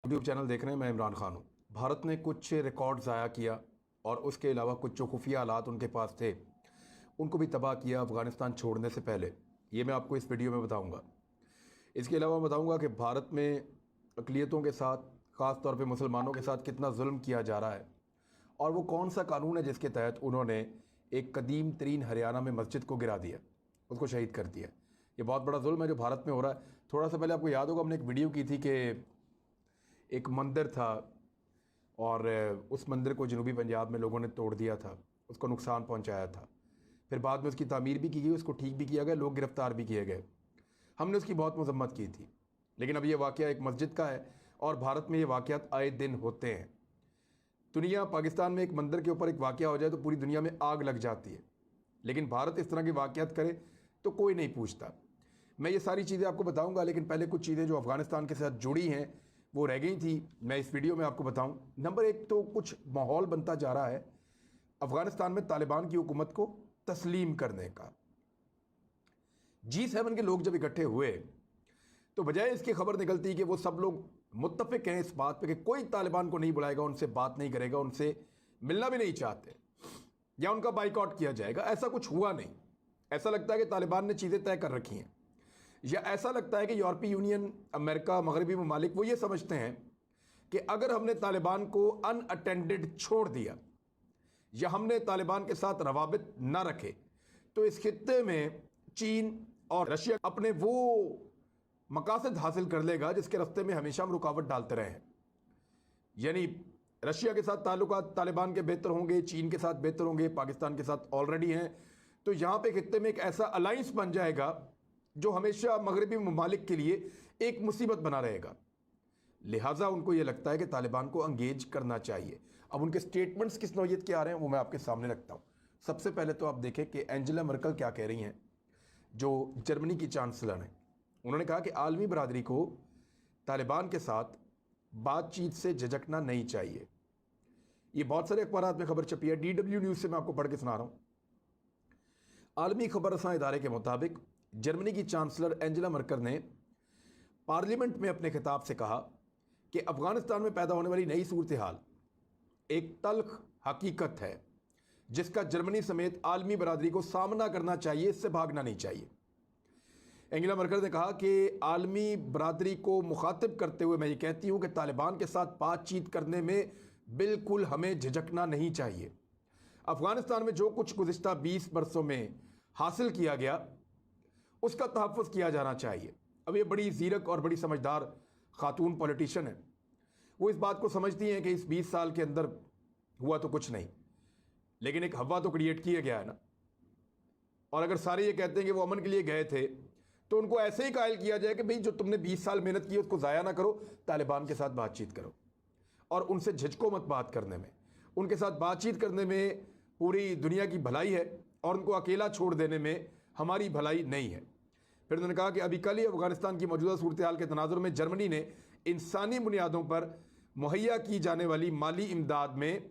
YouTube channel देख रहे हैं। मैं इमरान खान हूँ। भारत ने कुछ रिकॉर्ड ज़ाया किया और उसके अलावा कुछ जो खुफिया हालात उनके पास थे उनको भी तबाह किया अफ़गानिस्तान छोड़ने से पहले। ये मैं आपको इस वीडियो में बताऊँगा। इसके अलावा बताऊँगा कि भारत में अक़लियतों के साथ, ख़ास तौर पे मुसलमानों के साथ कितना जुल्म किया जा रहा है और वो कौन सा कानून है जिसके तहत उन्होंने एक कदीम तरीन हरियाणा में मस्जिद को गिरा दिया, उसको शहीद कर दिया। ये बहुत बड़ा जुल्म है जो भारत में हो रहा है। थोड़ा सा पहले आपको याद होगा हमने एक वीडियो की थी कि एक मंदिर था और उस मंदिर को जनूबी पंजाब में लोगों ने तोड़ दिया था, उसको नुकसान पहुंचाया था। फिर बाद में उसकी तामीर भी की गई, उसको ठीक भी किया गया, लोग गिरफ्तार भी किए गए। हमने उसकी बहुत मजम्मत की थी। लेकिन अब ये वाक़या एक मस्जिद का है और भारत में ये वाक़यात आए दिन होते हैं। दुनिया, पाकिस्तान में एक मंदिर के ऊपर एक वाक़या हो जाए तो पूरी दुनिया में आग लग जाती है, लेकिन भारत इस तरह के वाक़यात करे तो कोई नहीं पूछता। मैं ये सारी चीज़ें आपको बताऊंगा, लेकिन पहले कुछ चीज़ें जो अफ़गानिस्तान के साथ जुड़ी हैं वो रह गई थी, मैं इस वीडियो में आपको बताऊं। नंबर एक, तो कुछ माहौल बनता जा रहा है अफ़गानिस्तान में तालिबान की हुकूमत को तस्लीम करने का। G7 के लोग जब इकट्ठे हुए तो बजाय इसकी खबर निकलती कि वो सब लोग मुत्तफिक हैं इस बात पे कि कोई तालिबान को नहीं बुलाएगा, उनसे बात नहीं करेगा, उनसे मिलना भी नहीं चाहते या उनका बाइकआउट किया जाएगा, ऐसा कुछ हुआ नहीं। ऐसा लगता है कि तालिबान ने चीज़ें तय कर रखी हैं, या ऐसा लगता है कि यूरोपीय यूनियन, अमेरिका, मगरबी ममालिक वो ये समझते हैं कि अगर हमने तालिबान को अनअटेंडेड छोड़ दिया या हमने तालिबान के साथ रवाबित न रखे तो इस खित्ते में चीन और रशिया अपने वो मकासद हासिल कर लेगा जिसके रास्ते में हमेशा हम रुकावट डालते रहे हैं। यानी रशिया के साथ ताल्लुकात तालिबान के बेहतर होंगे, चीन के साथ बेहतर होंगे, पाकिस्तान के साथ ऑलरेडी हैं, तो यहां पे खित्ते में एक ऐसा अलायंस बन जाएगा जो हमेशा मगरबी ममालिक के लिए एक मुसीबत बना रहेगा। लिहाजा उनको यह लगता है कि तालिबान को एंगेज करना चाहिए। अब उनके स्टेटमेंट्स किस नौयत के आ रहे हैं वो मैं आपके सामने रखता हूं। सबसे पहले तो आप देखें कि एंजेला मर्केल क्या कह रही हैं, जो जर्मनी की चांसलर हैं। उन्होंने कहा कि आलमी बरादरी को तालिबान के साथ बातचीत से झिझकना नहीं चाहिए। ये बहुत सारे अखबार में खबर छपी है, DW न्यूज़ से मैं आपको पढ़ के सुना रहा हूं। आलमी खबर रसां इदारे के मुताबिक जर्मनी की चांसलर एंजेला मर्केल ने पार्लियामेंट में अपने खिताब से कहा कि अफगानिस्तान में पैदा होने वाली नई सूरत हाल एक तल्ख हकीकत है जिसका जर्मनी समेत आलमी बरादरी को सामना करना चाहिए, इससे भागना नहीं चाहिए। एंजेला मर्केल ने कहा कि आलमी बरादरी को मुखातिब करते हुए मैं ये कहती हूँ कि तालिबान के साथ बातचीत करने में बिल्कुल हमें झिझकना नहीं चाहिए। अफगानिस्तान में जो कुछ गुज़िश्ता 20 बरसों में हासिल किया गया उसका तहफ़्फ़ुज़ किया जाना चाहिए। अब ये बड़ी ज़ीरक और बड़ी समझदार खातून पॉलिटिशियन है, वो इस बात को समझती हैं कि इस 20 साल के अंदर हुआ तो कुछ नहीं, लेकिन एक हवा तो क्रिएट किया गया है ना। और अगर सारे ये कहते हैं कि वो अमन के लिए गए थे तो उनको ऐसे ही कायल किया जाए कि भाई जो तुमने 20 साल मेहनत की उसको ज़ाया ना करो, तालिबान के साथ बातचीत करो और उनसे झिझको मत बात करने में। उनके साथ बातचीत करने में पूरी दुनिया की भलाई है और उनको अकेला छोड़ देने में हमारी भलाई नहीं है। फिर उन्होंने कहा कि अभी कल ही अफगानिस्तान की मौजूदा सूरत हाल के तनाजुर में जर्मनी ने इंसानी बुनियादों पर मुहैया की जाने वाली माली इमदाद में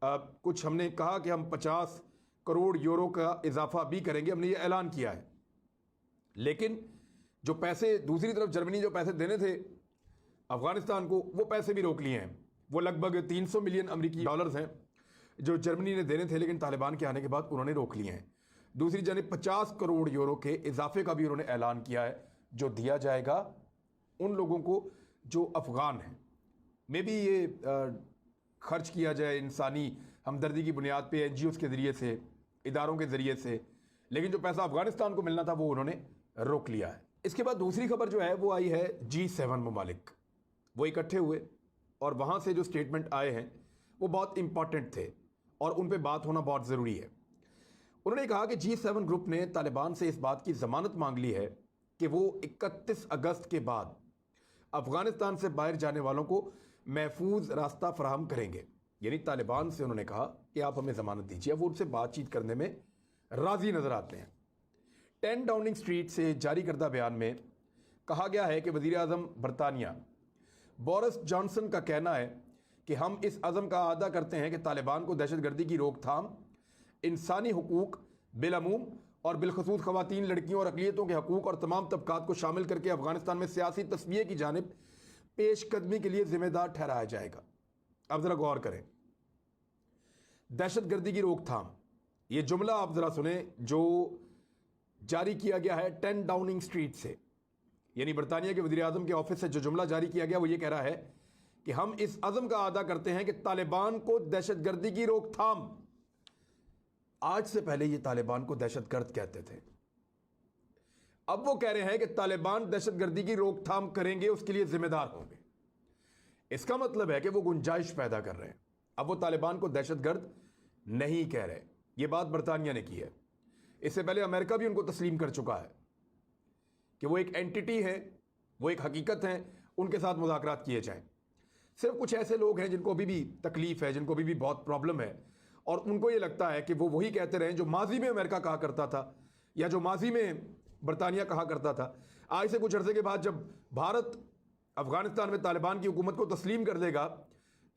कुछ हमने कहा कि हम 50 करोड़ यूरो का इजाफा भी करेंगे, हमने ये ऐलान किया है। लेकिन जो पैसे दूसरी तरफ जर्मनी जो पैसे देने थे अफगानिस्तान को, वो पैसे भी रोक लिए हैं। वो लगभग 300 मिलियन अमेरिकी डॉलर्स हैं जो जर्मनी ने देने थे, लेकिन तालिबान के आने के बाद उन्होंने रोक लिए हैं। दूसरी जानिब 50 करोड़ यूरो के इजाफे का भी उन्होंने ऐलान किया है जो दिया जाएगा उन लोगों को जो अफगान हैं। मे भी ये खर्च किया जाए इंसानी हमदर्दी की बुनियाद पे, NGOs के ज़रिए से, इदारों के ज़रिए से, लेकिन जो पैसा अफगानिस्तान को मिलना था वो उन्होंने रोक लिया है। इसके बाद दूसरी खबर जो है वो आई है G7 ममालिक, वो इकट्ठे हुए और वहाँ से जो स्टेटमेंट आए हैं वो बहुत इंपॉर्टेंट थे और उन पर बात होना बहुत ज़रूरी है। उन्होंने कहा कि G7 ग्रुप ने तालिबान से इस बात की ज़मानत मांग ली है कि वो 31 अगस्त के बाद अफगानिस्तान से बाहर जाने वालों को महफूज रास्ता फराहम करेंगे। यानी तालिबान से उन्होंने कहा कि आप हमें ज़मानत दीजिए। वो उनसे बातचीत करने में राज़ी नज़र आते हैं। 10 डाउनिंग स्ट्रीट से जारी करदा बयान में कहा गया है कि वज़ीर आज़म बरतानिया बोरिस जॉनसन का कहना है कि हम इस अज़म का अदा करते हैं कि तालिबान को दहशतगर्दी की रोकथाम, इंसानी हुकूक बिलअमूम और बिलखसूस ख़वातीन, लड़कियों और अक़लियतों के हकूक़ और तमाम तबकात को शामिल करके अफ़गानिस्तान में सियासी तस्वीर की जानिब पेशकदमी के लिए जिम्मेदार ठहराया जाएगा। अब जरा गौर करें, दहशतगर्दी की रोकथाम, ये जुमला आप जरा सुने जो जारी किया गया है 10 डाउनिंग स्ट्रीट से, यानी बरतानिया के वज़ीर आज़म के ऑफिस से जो जुमला जारी किया गया वो ये कह रहा है कि हम इस अज़म का अदा करते हैं कि तालिबान को दहशतगर्दी की रोकथाम। आज से पहले ये तालिबान को दहशतगर्द कहते थे, अब वो कह रहे हैं कि तालिबान दहशतगर्दी की रोकथाम करेंगे, उसके लिए जिम्मेदार होंगे। इसका मतलब है कि वो गुंजाइश पैदा कर रहे हैं। अब वो तालिबान को दहशतगर्द नहीं कह रहे। ये बात बरतानिया ने की है। इससे पहले अमेरिका भी उनको तस्लीम कर चुका है कि वो एक एंटिटी है, वो एक हकीकत है, उनके साथ मुज़ाकरात किए जाएं। सिर्फ कुछ ऐसे लोग हैं जिनको अभी भी तकलीफ है, जिनको अभी भी बहुत प्रॉब्लम है, और उनको ये लगता है कि वो वही कहते रहें जो माजी में अमेरिका कहा करता था या जो माजी में बरतानिया कहा करता था। आज से कुछ अरसे के बाद जब भारत अफगानिस्तान में तालिबान की हुकूमत को तस्लीम कर देगा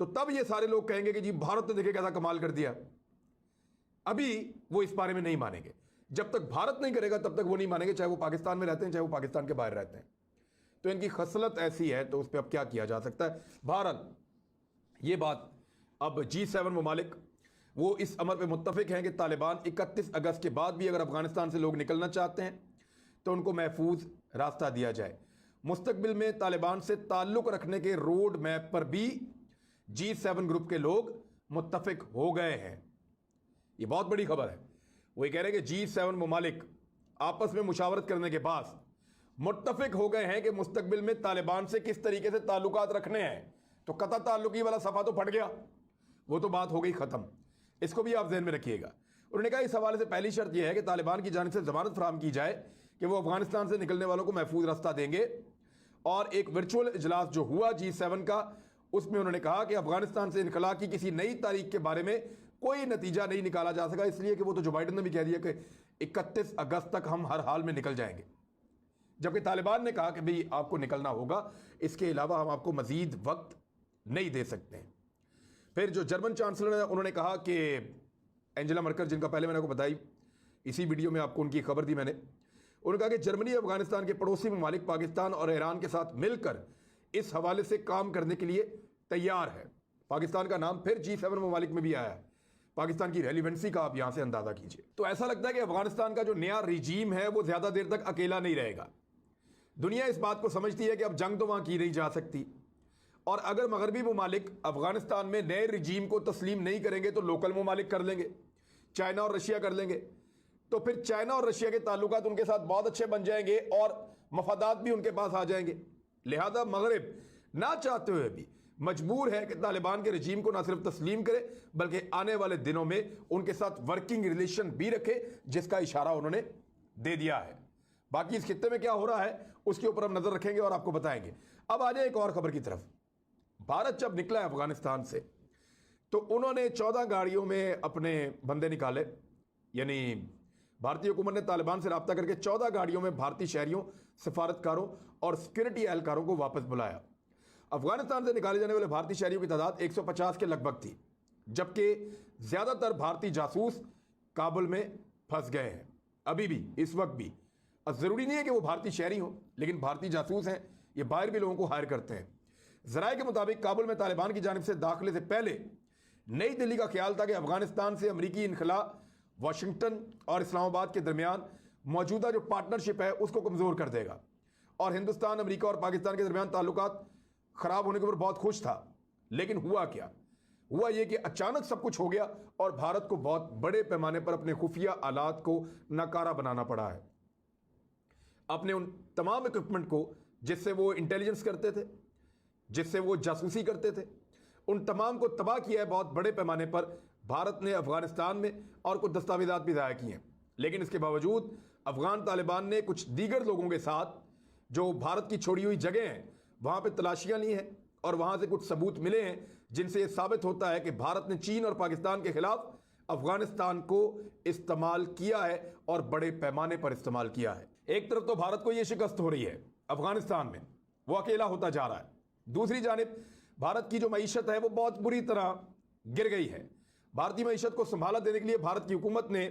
तो तब ये सारे लोग कहेंगे कि जी भारत ने देखे कैसा कमाल कर दिया। अभी वो इस बारे में नहीं मानेंगे। जब तक भारत नहीं करेगा तब तक वो नहीं मानेंगे, चाहे वो पाकिस्तान में रहते हैं, चाहे वो पाकिस्तान के बाहर रहते हैं। तो इनकी खसलत ऐसी है, तो उस पर अब क्या किया जा सकता है। भारत, ये बात अब G7 ममालिक वो इस अमर पे मुत्तफिक हैं कि तालिबान 31 अगस्त के बाद भी अगर अफगानिस्तान से लोग निकलना चाहते हैं तो उनको महफूज रास्ता दिया जाए। मुस्तकबिल में तालिबान से ताल्लुक़ रखने के रोड मैप पर भी G7 ग्रुप के लोग मुत्तफिक हो गए हैं। ये बहुत बड़ी खबर है। वो ये कह रहे हैं कि G7 ममालिक आपस में मुशावरत करने के बाद मुत्तफिक हो गए हैं कि मुस्तकबिल में तालिबान से किस तरीके से ताल्लुकात रखने हैं। तो कता ताल्लुकी वाला सफ़ा तो फट गया, वो तो बात हो गई ख़त्म। इसको भी आप जहन में रखिएगा। उन्होंने कहा इस हवाले से पहली शर्त यह है कि तालिबान की जानिब से ज़मानत फराहम की जाए कि वो अफगानिस्तान से निकलने वालों को महफूज रास्ता देंगे। और एक वर्चुअल इजलास जो हुआ G7 का, उसमें उन्होंने कहा कि अफगानिस्तान से इनकला की किसी नई तारीख के बारे में कोई नतीजा नहीं निकाला जा सका, इसलिए कि वो तो जो बाइडन ने भी कह दिया कि 31 अगस्त तक हम हर हाल में निकल जाएंगे, जबकि तालिबान ने कहा कि भाई आपको निकलना होगा, इसके अलावा हम आपको मजीद वक्त नहीं दे सकते हैं। फिर जो जर्मन चांसलर है उन्होंने कहा कि एंजेला मर्केल, जिनका पहले मैंने आपको बताई, इसी वीडियो में आपको उनकी खबर दी मैंने, उन्होंने कहा कि जर्मनी अफगानिस्तान के पड़ोसी ममालिक पाकिस्तान और ईरान के साथ मिलकर इस हवाले से काम करने के लिए तैयार है। पाकिस्तान का नाम फिर G7 ममालिक में भी आया है। पाकिस्तान की रेलिवेंसी का आप यहाँ से अंदाज़ा कीजिए। तो ऐसा लगता है कि अफगानिस्तान का जो नया रिजीम है वो ज़्यादा देर तक अकेला नहीं रहेगा। दुनिया इस बात को समझती है कि अब जंग तो वहाँ की नहीं जा सकती, और अगर मगरबी ममालिक अफगानिस्तान में नए रिजीम को तस्लीम नहीं करेंगे तो लोकल ममालिक कर लेंगे, चाइना और रशिया कर लेंगे। तो फिर चाइना और रशिया के ताल्लुकात उनके साथ बहुत अच्छे बन जाएंगे और मफादात भी उनके पास आ जाएंगे। लिहाजा मगरब ना चाहते हुए भी मजबूर है कि तालिबान के रजीम को ना सिर्फ तस्लीम करे बल्कि आने वाले दिनों में उनके साथ वर्किंग रिलेशन भी रखे, जिसका इशारा उन्होंने दे दिया है। बाकी इस खित्ते में क्या हो रहा है उसके ऊपर हम नजर रखेंगे और आपको बताएंगे। अब आ जाए एक और खबर की तरफ। भारत जब निकला है अफगानिस्तान से तो उन्होंने 14 गाड़ियों में अपने बंदे निकाले, यानी भारतीय हुकूमत ने तालिबान से रब्ता करके 14 गाड़ियों में भारतीय शहरियों, सफारतकारों और सिक्योरिटी एहलकारों को वापस बुलाया। अफगानिस्तान से निकाले जाने वाले भारतीय शहरियों की तादाद 150 के लगभग थी, जबकि ज़्यादातर भारतीय जासूस काबुल में फंस गए हैं अभी भी, इस वक्त भी। अब ज़रूरी नहीं है कि वो भारतीय शहरी हों, लेकिन भारतीय जासूस हैं, ये बाहर भी लोगों को हायर करते हैं। ज़राए के मुताबिक काबुल में तालिबान की जानिब से दाखिले से पहले नई दिल्ली का ख्याल था कि अफगानिस्तान से अमरीकी इनखला वाशिंगटन और इस्लामाबाद के दरमियान मौजूदा जो पार्टनरशिप है उसको कमज़ोर कर देगा, और हिंदुस्तान, अमरीका और पाकिस्तान के दरमियान ताल्लुकात ख़राब होने के ऊपर बहुत खुश था। लेकिन हुआ क्या? हुआ ये कि अचानक सब कुछ हो गया और भारत को बहुत बड़े पैमाने पर अपने खुफिया आलात को नाकारा बनाना पड़ा है। अपने उन तमाम इक्विपमेंट को जिससे वो इंटेलिजेंस करते थे, जिससे वो जासूसी करते थे, उन तमाम को तबाह किया है बहुत बड़े पैमाने पर भारत ने अफगानिस्तान में, और कुछ दस्तावेजात भी ज़ाया किए हैं। लेकिन इसके बावजूद अफगान तालिबान ने कुछ दीगर लोगों के साथ जो भारत की छोड़ी हुई जगह हैं वहाँ पे तलाशियाँ ली हैं और वहाँ से कुछ सबूत मिले हैं जिनसे ये साबित होता है कि भारत ने चीन और पाकिस्तान के खिलाफ अफगानिस्तान को इस्तेमाल किया है और बड़े पैमाने पर इस्तेमाल किया है। एक तरफ तो भारत को ये शिकस्त हो रही है अफगानिस्तान में, वो अकेला होता जा रहा है। दूसरी जानिब भारत की जो मईशत है वो बहुत बुरी तरह गिर गई है। भारतीय मईशत को संभाला देने के लिए भारत की हुकूमत ने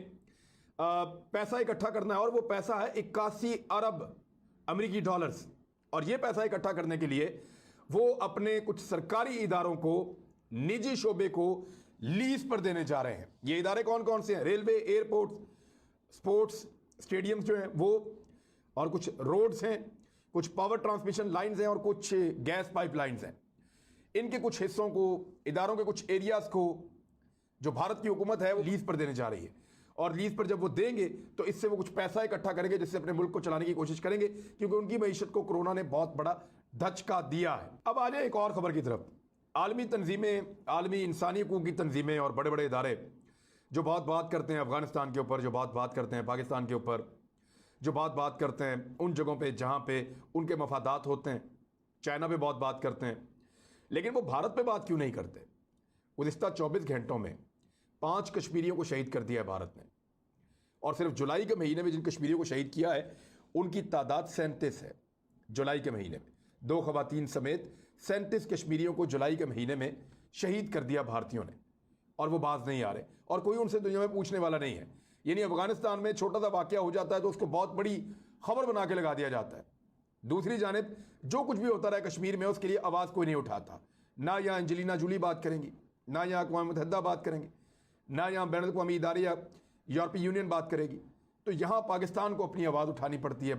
पैसा इकट्ठा करना है, और वो पैसा है 81 अरब अमेरिकी डॉलर्स। और ये पैसा इकट्ठा करने के लिए वो अपने कुछ सरकारी इदारों को, निजी शोबे को लीज पर देने जा रहे हैं। ये इदारे कौन कौन से हैं? रेलवे, एयरपोर्ट, स्पोर्ट्स स्टेडियम्स जो हैं वो, और कुछ रोड्स हैं, कुछ पावर ट्रांसमिशन लाइंस हैं और कुछ गैस पाइपलाइंस हैं। इनके कुछ हिस्सों को, इदारों के कुछ एरियाज को जो भारत की हुकूमत है वो लीज पर देने जा रही है। और लीज पर जब वो देंगे तो इससे वो कुछ पैसा इकट्ठा करेंगे जिससे अपने मुल्क को चलाने की कोशिश करेंगे, क्योंकि उनकी मईशत को कोरोना ने बहुत बड़ा धचका दिया है। अब आ जाए एक और खबर की तरफ। आलमी तंजीमें, आलमी इंसानी हकूक़ की तंजीमें और बड़े बड़े इदारे जो बहुत बात करते हैं अफगानिस्तान के ऊपर, जो बात करते हैं पाकिस्तान के ऊपर, जो बात करते हैं उन जगहों पे जहाँ पे उनके मफादात होते हैं, चाइना पे बहुत बात करते हैं, लेकिन वो भारत पे बात क्यों नहीं करते? गुज़िस्ता 24 घंटों में 5 कश्मीरियों को शहीद कर दिया है भारत ने, और सिर्फ जुलाई के महीने में जिन कश्मीरियों को शहीद किया है उनकी तादाद 37 है। जुलाई के महीने में 2 ख़वातीन समेत 37 कश्मीरियों को जुलाई के महीने में शहीद कर दिया भारतीयों ने, और वो बाज नहीं आ रहे और कोई उनसे दुनिया में पूछने वाला नहीं है। यानी अफगानिस्तान में छोटा सा वाक़या हो जाता है तो उसको बहुत बड़ी खबर बना के लगा दिया जाता है। दूसरी जानिब जो कुछ भी होता रहा कश्मीर में उसके लिए आवाज़ कोई नहीं उठाता। ना यहाँ एंजेलिना जूली बात करेंगी, ना यहाँ अक़वाम मुत्तहिदा बात करेंगे, ना यहाँ बैनुल अक़वामी इदारे या यूरोपीय यूनियन बात करेगी। तो यहाँ पाकिस्तान को अपनी आवाज़ उठानी पड़ती है।